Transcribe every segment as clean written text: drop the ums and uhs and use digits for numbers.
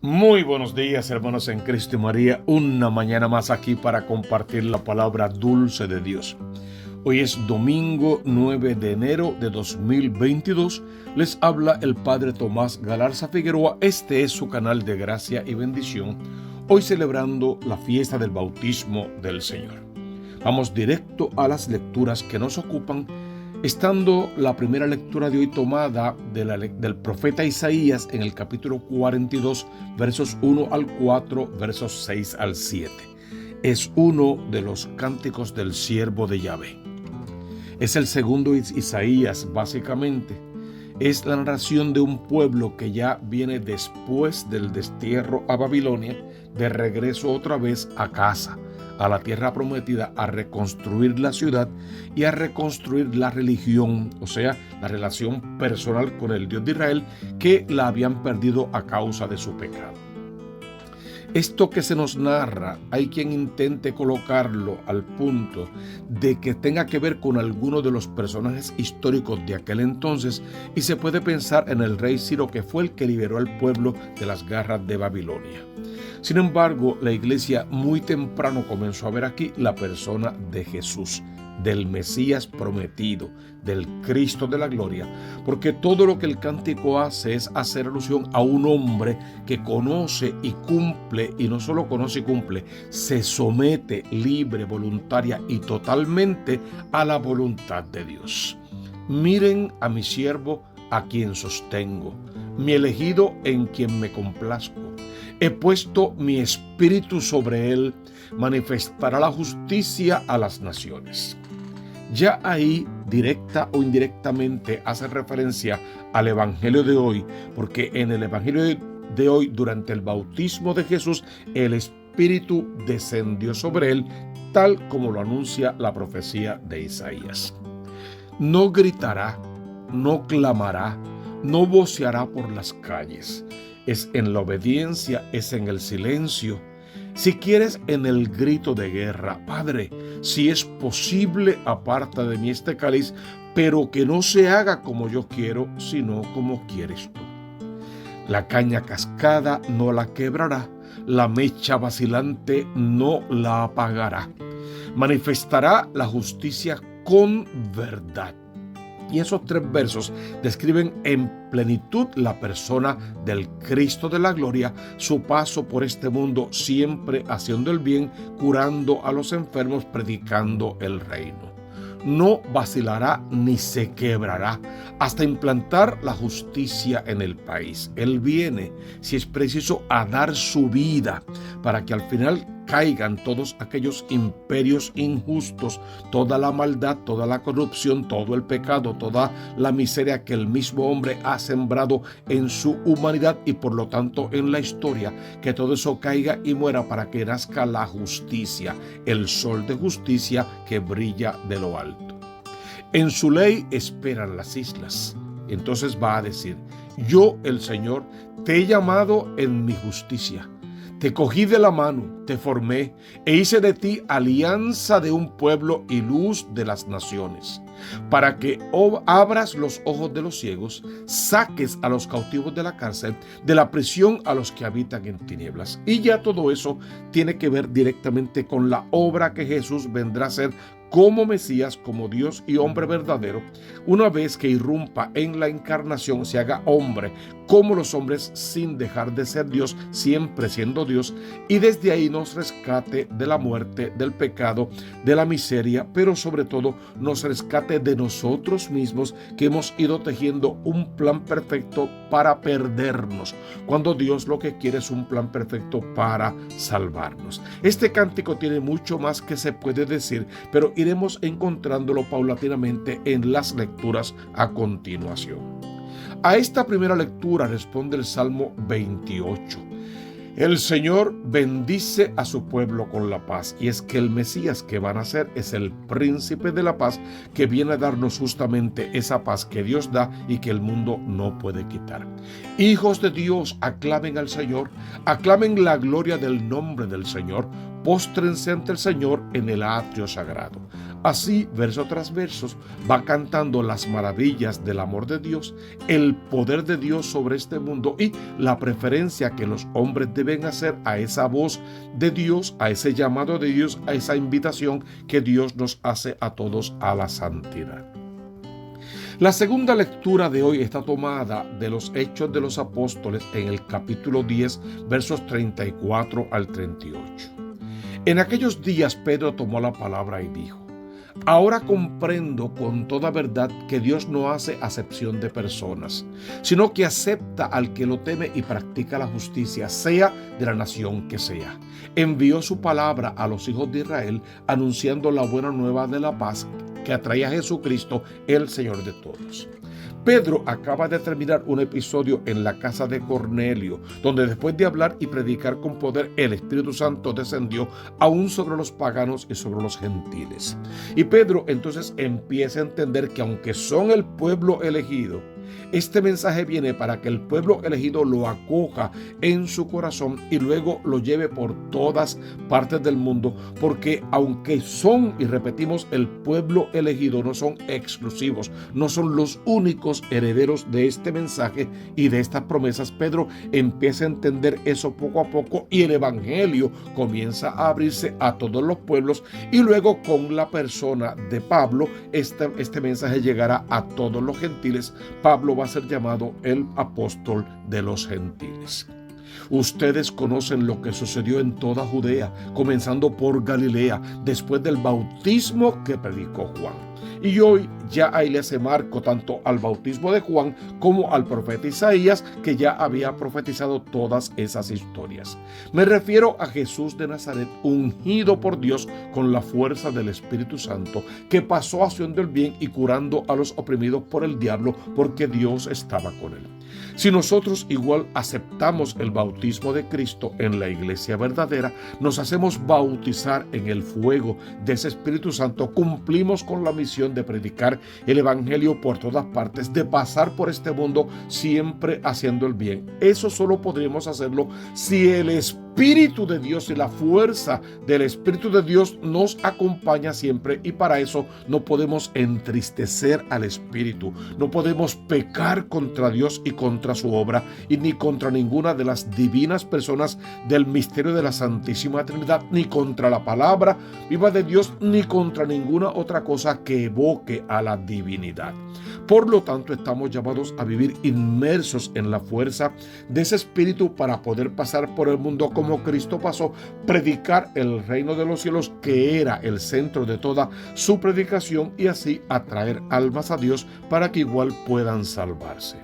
Muy buenos días, hermanos en Cristo y María. Una mañana más aquí para compartir la palabra dulce de Dios. Hoy es domingo 9 de enero de 2022. Les habla el Padre Tomás Galarza Figueroa. Este es su canal de gracia y bendición. Hoy celebrando la fiesta del bautismo del Señor. Vamos directo a las lecturas que nos ocupan, estando la primera lectura de hoy tomada del profeta Isaías en el capítulo 42, versos 1 al 4, versos 6 al 7. Es uno de los cánticos del siervo de Yahvé. Es el segundo Isaías, básicamente. Es la narración de un pueblo que ya viene después del destierro a Babilonia, de regreso otra vez a casa, a la tierra prometida, a reconstruir la ciudad y a reconstruir la religión, o sea, la relación personal con el Dios de Israel, que la habían perdido a causa de su pecado. Esto que se nos narra, hay quien intente colocarlo al punto de que tenga que ver con alguno de los personajes históricos de aquel entonces, y se puede pensar en el rey Ciro, que fue el que liberó al pueblo de las garras de Babilonia. Sin embargo, la iglesia muy temprano comenzó a ver aquí la persona de Jesús, del Mesías prometido, del Cristo de la gloria, porque todo lo que el cántico hace es hacer alusión a un hombre que conoce y cumple, y no solo conoce y cumple, se somete libre, voluntaria y totalmente a la voluntad de Dios. Miren a mi siervo, a quien sostengo, mi elegido en quien me complazco. He puesto mi espíritu sobre él, manifestará la justicia a las naciones. Ya ahí, directa o indirectamente, hace referencia al evangelio de hoy, porque en el evangelio de hoy, durante el bautismo de Jesús, el espíritu descendió sobre él, tal como lo anuncia la profecía de Isaías. No gritará, no clamará, no voceará por las calles. Es en la obediencia, es en el silencio. Si quieres, en el grito de guerra: Padre, si es posible, aparta de mí este cáliz, pero que no se haga como yo quiero, sino como quieres tú. La caña cascada no la quebrará, la mecha vacilante no la apagará. Manifestará la justicia con verdad. Y esos tres versos describen en plenitud la persona del Cristo de la gloria, su paso por este mundo siempre haciendo el bien, curando a los enfermos, predicando el reino. No vacilará ni se quebrará hasta implantar la justicia en el país. Él viene, si es preciso, a dar su vida para que al final caigan todos aquellos imperios injustos, toda la maldad, toda la corrupción, todo el pecado, toda la miseria que el mismo hombre ha sembrado en su humanidad y por lo tanto en la historia, que todo eso caiga y muera para que nazca la justicia, el sol de justicia que brilla de lo alto. En su ley esperan las islas. Entonces va a decir: yo, el Señor, te he llamado en mi justicia. Te cogí de la mano, te formé e hice de ti alianza de un pueblo y luz de las naciones, para que abras los ojos de los ciegos, saques a los cautivos de la cárcel, de la prisión a los que habitan en tinieblas. Y ya todo eso tiene que ver directamente con la obra que Jesús vendrá a hacer como Mesías, como Dios y hombre verdadero, una vez que irrumpa en la encarnación, se haga hombre como los hombres sin dejar de ser Dios, siempre siendo Dios, y desde ahí nos rescate de la muerte, del pecado, de la miseria, pero sobre todo nos rescate de nosotros mismos, que hemos ido tejiendo un plan perfecto para perdernos, cuando Dios lo que quiere es un plan perfecto para salvarnos. Este cántico tiene mucho más que se puede decir, pero iremos encontrándolo paulatinamente en las lecturas a continuación. A esta primera lectura responde el Salmo 28. El Señor bendice a su pueblo con la paz, y es que el Mesías que va a nacer es el príncipe de la paz, que viene a darnos justamente esa paz que Dios da y que el mundo no puede quitar. Hijos de Dios, aclamen al Señor, aclamen la gloria del nombre del Señor, póstrense ante el Señor en el atrio sagrado. Así, verso tras verso, va cantando las maravillas del amor de Dios, el poder de Dios sobre este mundo y la preferencia que los hombres deben hacer a esa voz de Dios, a ese llamado de Dios, a esa invitación que Dios nos hace a todos a la santidad. La segunda lectura de hoy está tomada de los Hechos de los Apóstoles en el capítulo 10, versos 34 al 38. En aquellos días Pedro tomó la palabra y dijo: Ahora comprendo con toda verdad que Dios no hace acepción de personas, sino que acepta al que lo teme y practica la justicia, sea de la nación que sea. Envió su palabra a los hijos de Israel, anunciando la buena nueva de la paz que atrae a Jesucristo, el Señor de todos. Pedro acaba de terminar un episodio en la casa de Cornelio, donde después de hablar y predicar con poder, el Espíritu Santo descendió aún sobre los paganos y sobre los gentiles. Y Pedro entonces empieza a entender que aunque son el pueblo elegido, este mensaje viene para que el pueblo elegido lo acoja en su corazón y luego lo lleve por todas partes del mundo, porque aunque son, y repetimos, el pueblo elegido, no son exclusivos, no son los únicos herederos de este mensaje y de estas promesas. Pedro empieza a entender eso poco a poco y el evangelio comienza a abrirse a todos los pueblos, y luego con la persona de Pablo este mensaje llegará a todos los gentiles. Pablo va a ser llamado el apóstol de los gentiles. Ustedes conocen lo que sucedió en toda Judea, comenzando por Galilea, después del bautismo que predicó Juan. Y hoy ya ahí le hace marco tanto al bautismo de Juan como al profeta Isaías, que ya había profetizado todas esas historias. Me refiero a Jesús de Nazaret, ungido por Dios con la fuerza del Espíritu Santo, que pasó haciendo el bien y curando a los oprimidos por el diablo, porque Dios estaba con él. Si nosotros igual aceptamos el bautismo de Cristo en la iglesia verdadera, nos hacemos bautizar en el fuego de ese Espíritu Santo, cumplimos con la misión de predicar el evangelio por todas partes, de pasar por este mundo siempre haciendo el bien. Eso solo podremos hacerlo si el Espíritu de Dios y la fuerza del Espíritu de Dios nos acompaña siempre, y para eso no podemos entristecer al Espíritu, no podemos pecar contra Dios y contra su obra, y ni contra ninguna de las divinas personas del misterio de la Santísima Trinidad, ni contra la palabra viva de Dios, ni contra ninguna otra cosa que evoque a la divinidad. Por lo tanto, estamos llamados a vivir inmersos en la fuerza de ese Espíritu para poder pasar por el mundo como Cristo pasó, predicar el reino de los cielos, que era el centro de toda su predicación, y así atraer almas a Dios para que igual puedan salvarse.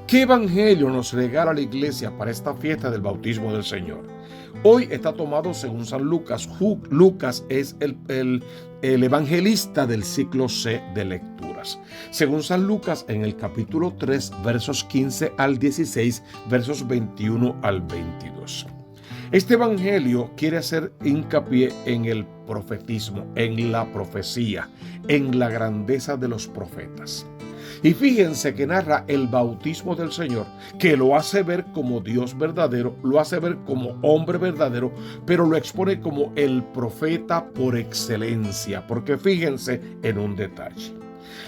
¿Qué evangelio nos regala la iglesia para esta fiesta del bautismo del Señor? Hoy está tomado según San Lucas. Lucas es el evangelista del ciclo C de lecturas. Según San Lucas, en el capítulo 3, versos 15 al 16, versos 21 al 22. Este evangelio quiere hacer hincapié en el profetismo, en la profecía, en la grandeza de los profetas. Y fíjense que narra el bautismo del Señor, que lo hace ver como Dios verdadero, lo hace ver como hombre verdadero, pero lo expone como el profeta por excelencia, porque fíjense en un detalle.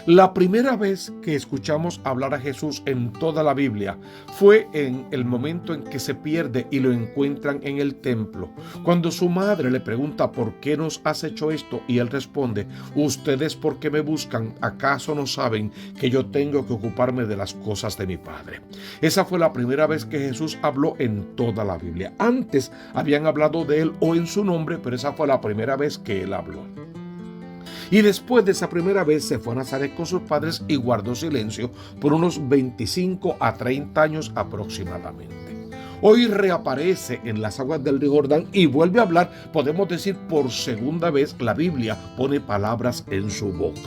La primera vez que escuchamos hablar a Jesús en toda la Biblia fue en el momento en que se pierde y lo encuentran en el templo, cuando su madre le pregunta: ¿por qué nos has hecho esto? Y él responde: ¿ustedes por qué me buscan? ¿Acaso no saben que yo tengo que ocuparme de las cosas de mi Padre? Esa fue la primera vez que Jesús habló en toda la Biblia. Antes habían hablado de él o en su nombre, pero esa fue la primera vez que él habló. Y después de esa primera vez se fue a Nazaret con sus padres y guardó silencio por unos 25 a 30 años aproximadamente. Hoy reaparece en las aguas del río Jordán y vuelve a hablar, podemos decir por segunda vez. La Biblia pone palabras en su boca.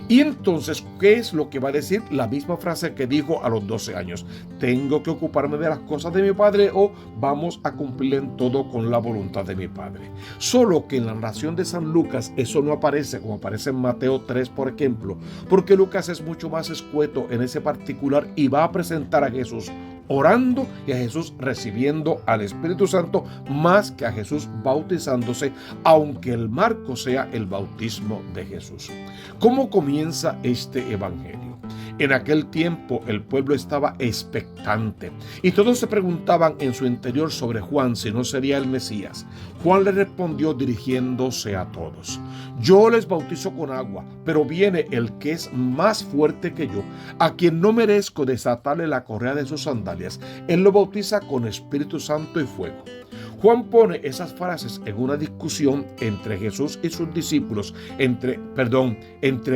Y entonces, ¿qué es lo que va a decir? La misma frase que dijo a los 12 años. Tengo que ocuparme de las cosas de mi Padre, o vamos a cumplir en todo con la voluntad de mi Padre. Solo que en la narración de San Lucas eso no aparece como aparece en Mateo 3, por ejemplo, porque Lucas es mucho más escueto en ese particular y va a presentar a Jesús orando y a Jesús recibiendo al Espíritu Santo más que a Jesús bautizándose, aunque el marco sea el bautismo de Jesús. ¿Cómo comienza este evangelio? En aquel tiempo el pueblo estaba expectante y todos se preguntaban en su interior sobre Juan si no sería el Mesías. Juan le respondió dirigiéndose a todos: yo les bautizo con agua, pero viene el que es más fuerte que yo, a quien no merezco desatarle la correa de sus sandalias. Él lo bautiza con Espíritu Santo y fuego. Juan pone esas frases en una discusión entre Jesús y sus discípulos, entre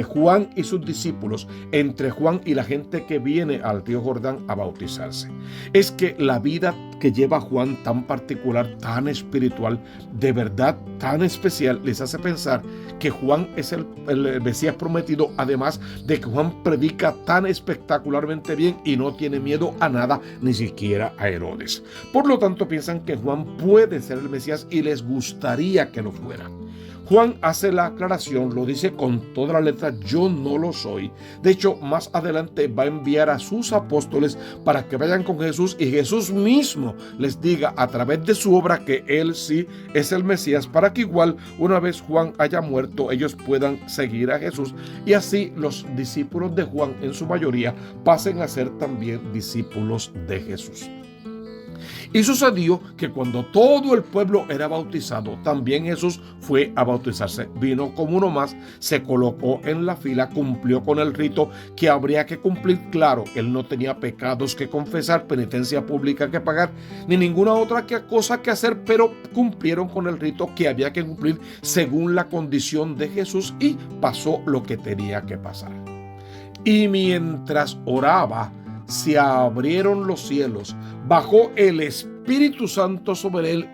Juan y sus discípulos, entre Juan y la gente que viene al río Jordán a bautizarse. Es que la vida que lleva Juan, tan particular, tan espiritual, de verdad tan especial, les hace pensar que Juan es el Mesías prometido, además de que Juan predica tan espectacularmente bien y no tiene miedo a nada, ni siquiera a Herodes. Por lo tanto, piensan que Juan puede ser el Mesías y les gustaría que lo fuera. Juan hace la aclaración, lo dice con toda la letra: yo no lo soy. De hecho, más adelante va a enviar a sus apóstoles para que vayan con Jesús y Jesús mismo les diga a través de su obra que él sí es el Mesías, para que igual una vez Juan haya muerto ellos puedan seguir a Jesús y así los discípulos de Juan en su mayoría pasen a ser también discípulos de Jesús. Y sucedió que cuando todo el pueblo era bautizado, también Jesús fue a bautizarse. Vino como uno más, se colocó en la fila, cumplió con el rito que habría que cumplir. Claro, él no tenía pecados que confesar, penitencia pública que pagar, ni ninguna otra cosa que hacer, pero cumplieron con el rito que había que cumplir según la condición de Jesús y pasó lo que tenía que pasar. Y mientras oraba, se abrieron los cielos, bajó el Espíritu Santo sobre él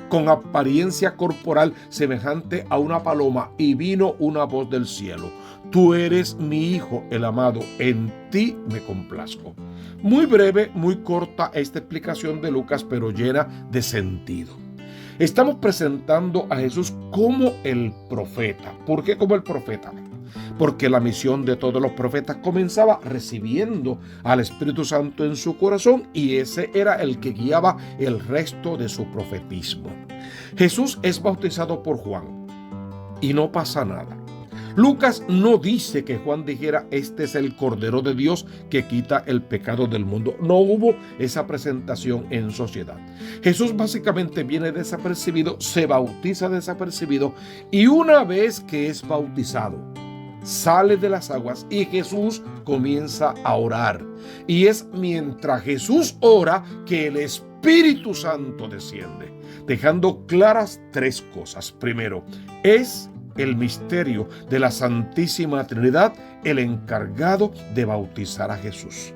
con apariencia corporal semejante a una paloma, y vino una voz del cielo: tú eres mi Hijo, el amado, en ti me complazco. Muy breve, muy corta esta explicación de Lucas, pero llena de sentido. Estamos presentando a Jesús como el profeta. ¿Por qué como el profeta? Porque la misión de todos los profetas comenzaba recibiendo al Espíritu Santo en su corazón y ese era el que guiaba el resto de su profetismo. Jesús es bautizado por Juan y no pasa nada. Lucas no dice que Juan dijera: este es el Cordero de Dios que quita el pecado del mundo. No hubo esa presentación en sociedad. Jesús básicamente viene desapercibido, se bautiza desapercibido y una vez que es bautizado, sale de las aguas y Jesús comienza a orar. Y es mientras Jesús ora que el Espíritu Santo desciende, dejando claras tres cosas. Primero, es el misterio de la Santísima Trinidad el encargado de bautizar a Jesús.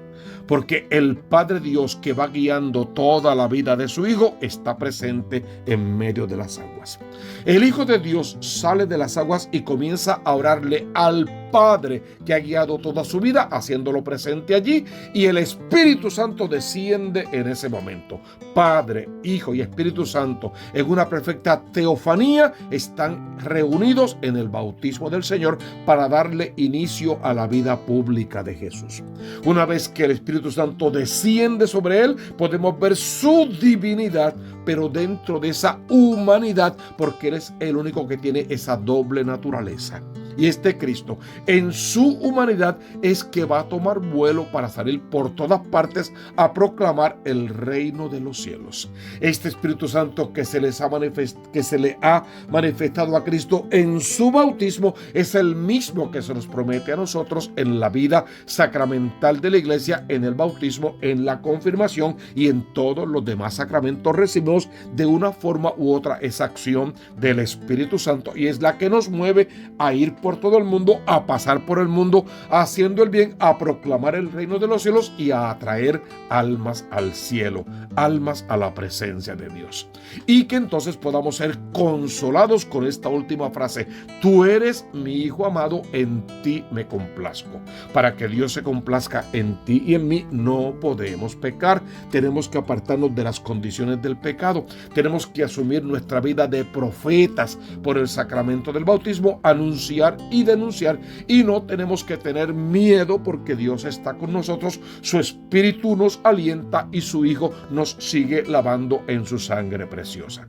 Porque el Padre Dios, que va guiando toda la vida de su Hijo, está presente en medio de las aguas. El Hijo de Dios sale de las aguas y comienza a orarle al Padre que ha guiado toda su vida, haciéndolo presente allí, y el Espíritu Santo desciende en ese momento. Padre, Hijo y Espíritu Santo, en una perfecta teofanía, están reunidos en el bautismo del Señor para darle inicio a la vida pública de Jesús. Una vez que el Espíritu Santo desciende sobre él, podemos ver su divinidad, pero dentro de esa humanidad, porque él es el único que tiene esa doble naturaleza. Y este Cristo, en su humanidad, es que va a tomar vuelo para salir por todas partes a proclamar el reino de los cielos. Este Espíritu Santo que se le ha manifestado a Cristo en su bautismo es el mismo que se nos promete a nosotros en la vida sacramental de la iglesia, en el bautismo, en la confirmación y en todos los demás sacramentos. Recibimos de una forma u otra esa acción del Espíritu Santo y es la que nos mueve a ir por todo el mundo, a pasar por el mundo haciendo el bien, a proclamar el reino de los cielos y a atraer almas al cielo, almas a la presencia de Dios. Y que entonces podamos ser consolados con esta última frase: tú eres mi Hijo amado, en ti me complazco. Para que Dios se complazca en ti y en mí, no podemos pecar. Tenemos que apartarnos de las condiciones del pecado. Tenemos que asumir nuestra vida de profetas por el sacramento del bautismo, anunciar confesar y denunciar, y no tenemos que tener miedo porque Dios está con nosotros, su Espíritu nos alienta y su Hijo nos sigue lavando en su sangre preciosa.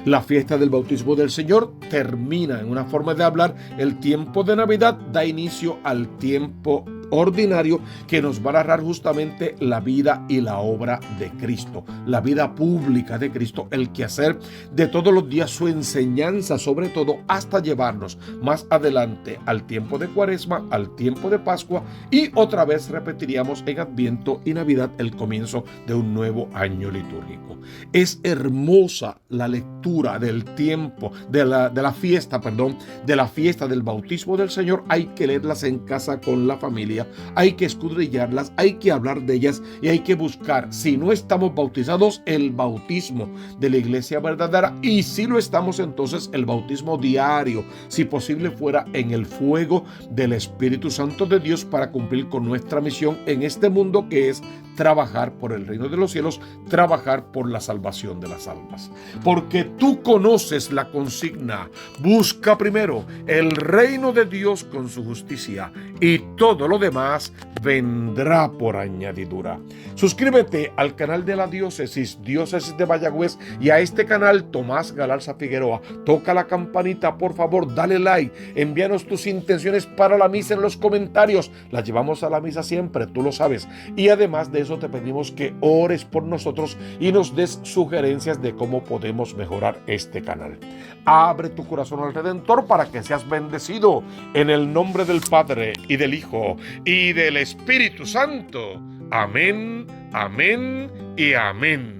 La fiesta del bautismo del Señor termina, en una forma de hablar, el tiempo de Navidad da inicio al tiempo ordinario que nos va a narrar justamente la vida y la obra de Cristo, la vida pública de Cristo, el quehacer de todos los días, su enseñanza sobre todo, hasta llevarnos más adelante al tiempo de Cuaresma, al tiempo de Pascua, y otra vez repetiríamos en Adviento y Navidad el comienzo de un nuevo año litúrgico. Es hermosa la lectura del tiempo, de la fiesta del bautismo del Señor. Hay que leerlas en casa con la familia, hay que escudriñarlas, hay que hablar de ellas y hay que buscar, si no estamos bautizados, el bautismo de la iglesia verdadera, y si lo estamos, entonces el bautismo diario, si posible fuera en el fuego del Espíritu Santo de Dios, para cumplir con nuestra misión en este mundo, que es trabajar por el reino de los cielos, trabajar por la salvación de las almas. Porque tú conoces la consigna: busca primero el reino de Dios con su justicia, y todo lo demás vendrá por añadidura. Suscríbete al canal de la Diócesis de Mayagüez, y a este canal Tomás Galarza Figueroa. Toca la campanita, por favor, dale like, envíanos tus intenciones para la misa en los comentarios. Las llevamos a la misa siempre, tú lo sabes. Y además de eso, te pedimos que ores por nosotros y nos des sugerencias de cómo podemos mejorar este canal. Abre tu corazón al Redentor para que seas bendecido, en el nombre del Padre, y del Hijo, y del Espíritu Santo. Amén, amén y amén.